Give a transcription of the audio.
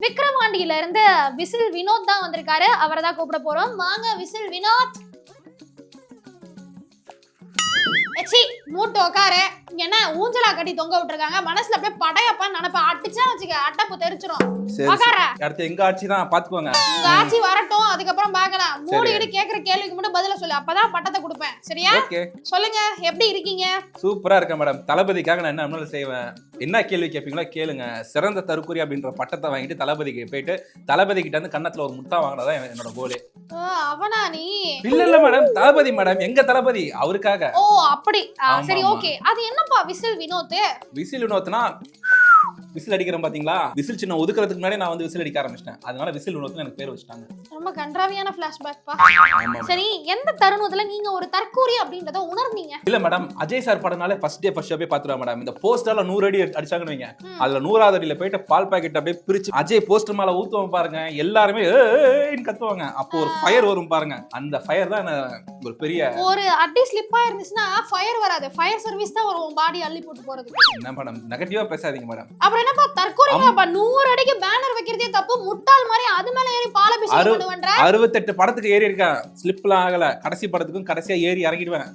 விக்ரவாண்டியில இருந்து விசில் வினோத் தான் வந்திருக்காரு. அவரை தான் கூப்பிட போறோம். வாங்க விசில் வினோத். எச்சி மூட்டு உட்காரு. என்ன ஊஞ்சலா கட்டி தொங்க விட்டுருக்காங்க. மனசுல அப்படியே படையப்பா நினைப்ப அடிச்சா வச்சுக்க அட்டப்பு தெரிச்சிரும். உட்கார. அடுத்து எங்க ஆட்சி தான் பாத்துக்கோங்க. உங்க ஆட்சி வரட்டும், அதுக்கப்புறம் பார்க்கலாம். மூடிக்கிட்டு கேக்குற கேள்விக்கு மட்டும் பதில சொல்லு. அப்பதான் பட்டத்தை கொடுப்பேன். சரியா? சொல்லுங்க, எப்படி இருக்கீங்க? சூப்பரா இருக்கேன் மேடம். தளபதிக்காக நான் என்ன செய்வேன். என்ன கேள்வி கேட்பீங்களோ கேளுங்க. சிறந்த தற்கூரி அப்படின்ற பட்டத்தை வாங்கிட்டு தளபதிக்கு போயிட்டு தளபதி கிட்ட இருந்து கன்னத்துல ஒரு முத்தா வாங்கினதான் என்னோட கோலே. அவனா நீ? இல்ல மேடம், தளபதி மேடம், எங்க தளபதி அவருக்காக. ஓ அப்படி. சரி ஓகே. அது என்னப்பா விசில் வினோத்? விசில் வினோத்னா விசில் அடிக்கிறேன் பாத்தீங்களா? விசில் சின்ன ஒதுக்குறதுக்கு முன்னாடி நான் வந்து விசில் அடிக்க ஆரம்பிச்சிட்டேன். அதனால விசில் வினோத்னு எனக்கு பேர் வச்சிட்டாங்க. ரொம்ப கன்றாவியான ஃபிளாஷ்பேக் பா. சரி, எந்த தருணத்துல நீங்க ஒரு தற்கூரி அப்படின்றத உணர்ந்தீங்க? இல்ல மேடம், அஜய் சார் படனாலே ஃபர்ஸ்ட் டே ஃபர்ஸ்ட் ஷோவே பாத்துறோம் மேடம். இந்த போஸ்டர்ல 100 அடி அடிச்சாங்கன்னு வைங்க. அதுல 100வது அடியில போயிட்டு பால் பாக்கெட் அப்படியே பிரிச்சு அஜய் போஸ்டர் மேல ஊத்துவாங்க பாருங்க. எல்லாருமே ஏன்னு கத்துவாங்க. அப்போ ஒரு ஃபயர் வரும் பாருங்க. அந்த ஃபயர் தான் ஒரு பெரிய ஒரு அடி ஸ்லிப்பா இருந்துச்சுன்னா ஃபயர் வராது. ஃபயர் சர்வீஸ் தான் வரும் பாடி அள்ளி போட்டு போறது. என்ன மேடம் நெகட்டிவா பேசாதீங்க மேடம். அப்புறம் என்னப்பா தற்கூரிங்கப்பா? 100 அடிக்கு பேனர் வைக்கிறதே தப்பு. முட்டாள் மாதிரி அது மேல ஏறி பாலபிஷேகம் பண்ணுவன்ற. 68 படத்துக்கு ஏறி இருக்கேன். ஸ்லிப்லாம் ஆகல. கடைசி படத்துக்கும் கடைசியா ஏறி இறங்கிடுவேன்.